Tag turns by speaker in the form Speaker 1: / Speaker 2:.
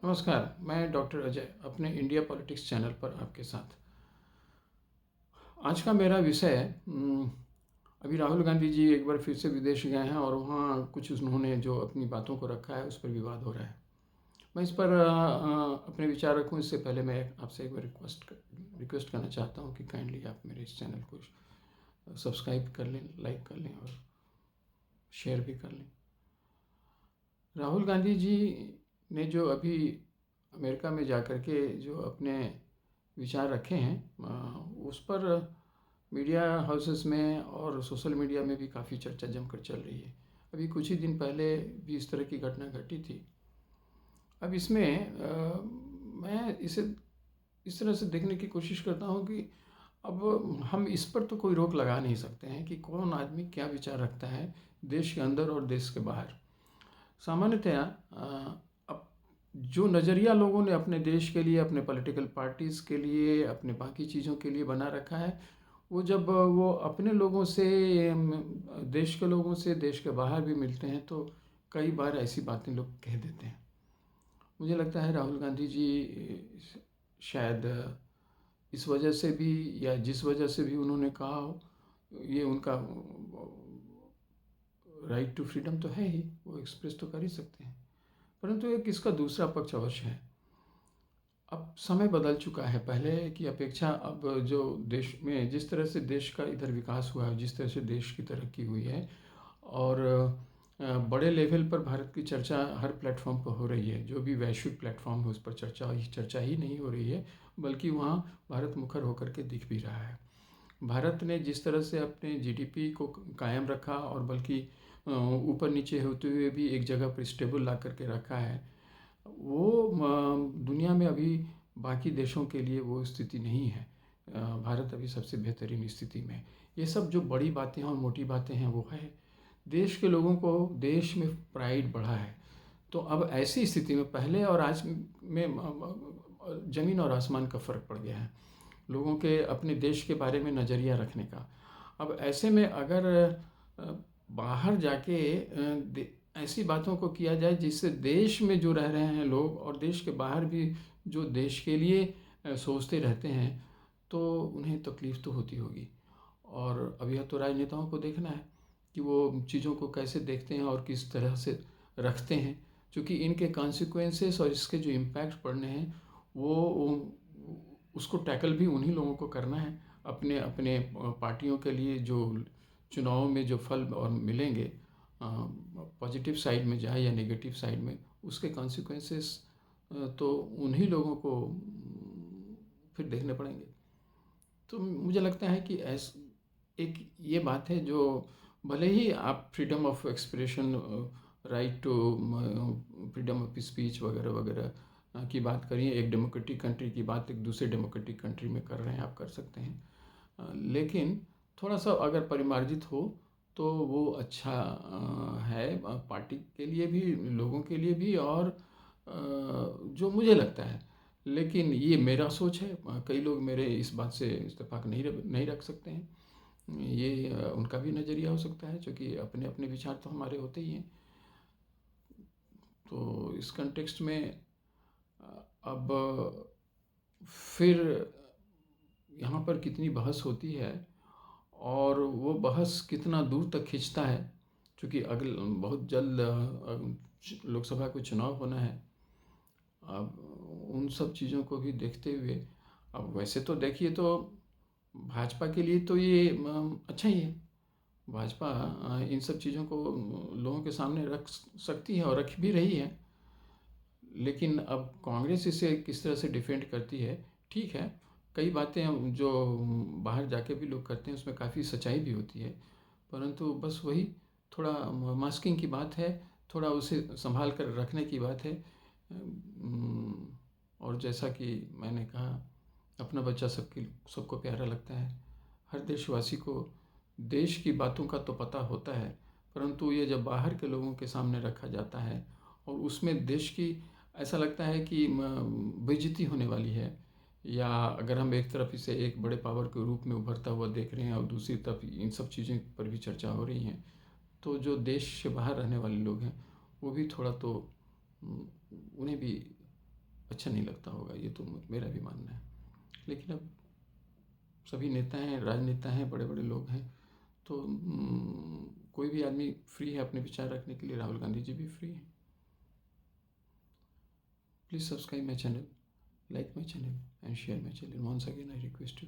Speaker 1: नमस्कार, मैं डॉक्टर अजय अपने इंडिया पॉलिटिक्स चैनल पर आपके साथ। आज का मेरा विषय है अभी राहुल गांधी जी एक बार फिर से विदेश गए हैं और वहाँ कुछ उन्होंने जो अपनी बातों को रखा है उस पर विवाद हो रहा है। मैं इस पर अपने विचार रखूँ इससे पहले मैं आपसे एक बार रिक्वेस्ट करना चाहता हूँ कि काइंडली आप मेरे इस चैनल को सब्सक्राइब कर लें, लाइक कर लें और शेयर भी कर लें। राहुल गांधी जी ने जो अभी अमेरिका में जाकर के जो अपने विचार रखे हैं उस पर मीडिया हाउसेस में और सोशल मीडिया में भी काफ़ी चर्चा जमकर चल रही है। अभी कुछ ही दिन पहले भी इस तरह की घटना घटी थी। अब इसमें मैं इसे इस तरह से देखने की कोशिश करता हूँ कि अब हम इस पर तो कोई रोक लगा नहीं सकते हैं कि कौन आदमी क्या विचार रखता है देश के अंदर और देश के बाहर। सामान्यतया अब जो नज़रिया लोगों ने अपने देश के लिए, अपने पॉलिटिकल पार्टीज़ के लिए, अपने बाकी चीज़ों के लिए बना रखा है, वो जब वो अपने लोगों से, देश के लोगों से, देश के बाहर भी मिलते हैं तो कई बार ऐसी बातें लोग कह देते हैं। मुझे लगता है राहुल गांधी जी शायद इस वजह से भी या जिस वजह से भी उन्होंने कहा हो, ये उनका राइट टू फ्रीडम तो है ही, वो एक्सप्रेस तो कर ही सकते हैं। परंतु एक इसका दूसरा पक्ष अवश्य है। अब समय बदल चुका है, पहले की अपेक्षा अब जो देश में जिस तरह से देश का इधर विकास हुआ है, जिस तरह से देश की तरक्की हुई है और बड़े लेवल पर भारत की चर्चा हर प्लेटफॉर्म पर हो रही है। जो भी वैश्विक प्लेटफॉर्म है उस पर चर्चा ही नहीं हो रही है, बल्कि वहाँ भारत मुखर होकर के दिख भी रहा है। भारत ने जिस तरह से अपने जीडीपी को कायम रखा और बल्कि ऊपर नीचे होते हुए भी एक जगह पर स्टेबल ला करके रखा है, वो दुनिया में अभी बाकी देशों के लिए वो स्थिति नहीं है। भारत अभी सबसे बेहतरीन स्थिति में है। ये सब जो बड़ी बातें हैं और मोटी बातें हैं वो है, देश के लोगों को देश में प्राइड बढ़ा है। तो अब ऐसी स्थिति में पहले और आज में ज़मीन और आसमान का फ़र्क पड़ गया है लोगों के अपने देश के बारे में नज़रिया रखने का। अब ऐसे में अगर बाहर जाके ऐसी बातों को किया जाए जिससे देश में जो रह रहे हैं लोग और देश के बाहर भी जो देश के लिए सोचते रहते हैं, तो उन्हें तकलीफ़ तो होती होगी। और अब यह तो राजनेताओं को देखना है कि वो चीज़ों को कैसे देखते हैं और किस तरह से रखते हैं, क्योंकि इनके कॉन्सिक्वेंसेस और इसके जो इम्पैक्ट पड़ने हैं वो उसको टैकल भी उन्हीं लोगों को करना है। अपने अपने पार्टियों के लिए जो चुनाव में जो फल और मिलेंगे, पॉजिटिव साइड में जाए या नेगेटिव साइड में, उसके कॉन्सिक्वेंसेस तो उन्हीं लोगों को फिर देखने पड़ेंगे। तो मुझे लगता है कि एक ये बात है जो भले ही आप freedom of expression, right to freedom of speech वगैरह वगैरह की बात करिए, एक डेमोक्रेटिक कंट्री की बात एक दूसरे डेमोक्रेटिक कंट्री में कर रहे हैं, आप कर सकते हैं। लेकिन थोड़ा सा अगर परिमार्जित हो तो वो अच्छा है, पार्टी के लिए भी, लोगों के लिए भी, और जो मुझे लगता है। लेकिन ये मेरा सोच है, कई लोग मेरे इस बात से इत्तेफाक नहीं रख सकते हैं। ये उनका भी नज़रिया हो सकता है, क्योंकि अपने अपने विचार तो हमारे होते ही हैं। तो इस कंटेक्स्ट में अब फिर यहाँ पर कितनी बहस होती है और वो बहस कितना दूर तक खींचता है, क्योंकि अगल बहुत जल्द लोकसभा को चुनाव होना है। अब उन सब चीज़ों को भी देखते हुए, अब वैसे तो देखिए तो भाजपा के लिए तो ये अच्छा ही है। भाजपा इन सब चीज़ों को लोगों के सामने रख सकती है और रख भी रही है। लेकिन अब कांग्रेस इसे किस तरह से डिफेंड करती है, ठीक है, कई बातें जो बाहर जाके भी लोग करते हैं उसमें काफ़ी सच्चाई भी होती है, परंतु बस वही थोड़ा मास्किंग की बात है, थोड़ा उसे संभाल कर रखने की बात है। और जैसा कि मैंने कहा, अपना बच्चा सबको प्यारा लगता है। हर देशवासी को देश की बातों का तो पता होता है, परंतु ये जब बाहर के लोगों के सामने रखा जाता है और उसमें देश की ऐसा लगता है कि बेइज्जती होने वाली है, या अगर हम एक तरफ इसे एक बड़े पावर के रूप में उभरता हुआ देख रहे हैं और दूसरी तरफ इन सब चीज़ों पर भी चर्चा हो रही हैं, तो जो देश से बाहर रहने वाले लोग हैं वो भी थोड़ा तो उन्हें भी अच्छा नहीं लगता होगा, ये तो मेरा भी मानना है। लेकिन अब सभी नेता हैं, राजनेता हैं, बड़े बड़े लोग हैं, तो कोई भी आदमी फ्री है अपने विचार रखने के लिए। राहुल गांधी जी भी फ्री हैं। Please subscribe my channel, like my channel and share my channel. Once again I request you.